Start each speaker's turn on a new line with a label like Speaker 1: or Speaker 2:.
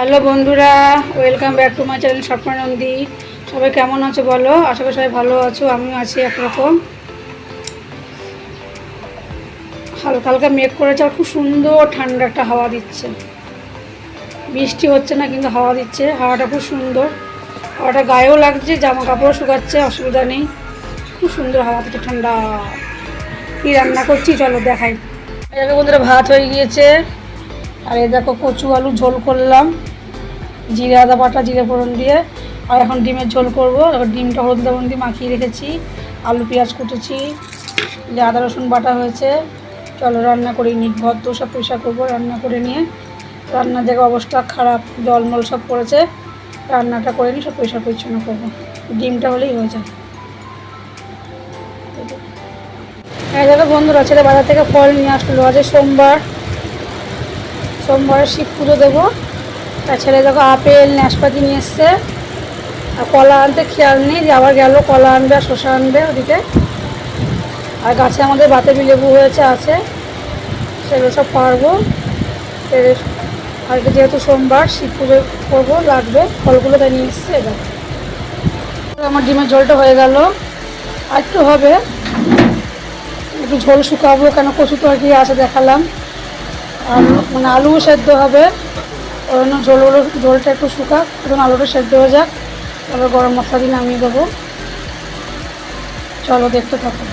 Speaker 1: Hello বন্ধুরা, welcome back to my channel Swapna Nandi. সবাই কেমন আছো বলো? আশা করি সবাই ভালো আছো, আমিও আছি একরকম। হালকা হালকা মেঘ করেছে আর খুব সুন্দর ঠান্ডা একটা হাওয়া দিচ্ছে। বৃষ্টি হচ্ছে না কিন্তু হাওয়া দিচ্ছে, হাওয়াটা খুব সুন্দর। হাওয়াটা গায়েও লাগছে, জামা কাপড়ও শুকাচ্ছে, অসুবিধা নেই। খুব সুন্দর হাওয়া দিচ্ছে, ঠান্ডা। কী রান্না করছি চলো দেখাই। এদিকে বন্ধুরা ভাত হয়ে গিয়েছে, আর এই দেখো কচু আলু ঝোল করলাম জিরে আদা বাটা জিরে ফোড়ন দিয়ে। আর এখন ডিমের ঝোল করবো। এবার ডিমটা হলুদ লবণ দিয়ে মাখিয়ে রেখেছি, আলু পেঁয়াজ কুটেছি, যে আদা রসুন বাটা হয়েছে। চলো রান্না করে নিই, ঘর তো সব পরিষ্কার করবো। রান্না করে নিয়ে, রান্নার জায়গায় অবস্থা খারাপ, জলমল সব পড়েছে। রান্নাটা করে নিই, সব পরিষ্কার পরিচ্ছন্ন করবো। ডিমটা হলেই হয়ে যায়। এই দেখো বন্ধুরা, ছেলে বাজার থেকে ফল নিয়ে আসলো। আজ সোমবার শিব পুজো দেবো। তার ছেলে দেখো আপেল নাশপাতি নিয়ে এসছে, আর কলা আনতে খেয়াল নেই যে আবার গেল কলা আনবে আর শসা আনবে ওদিকে। আর গাছে আমাদের বাতাবি লেবু হয়েছে আছে, সেগুলো সব পারবো। আজকে যেহেতু সোমবার শিব পুজো করবো, লাগবে ফলগুলো, তাই নিয়ে এসছে। এবার আমার ডিমের ঝোলটা হয়ে গেল, আর একটু হবে, একটু ঝোল শুকাবো, কেন কচু তরকারি আছে দেখালাম। আর মানে আলুও সেদ্ধ হবে, ওই জন্য ঝোলটা একটু শুকাক, এখন আলুটা সেদ্ধ হয়ে যাক। তারপর গরম মশলা দিয়ে নামিয়ে দেবো। চলো দেখতে থাকো।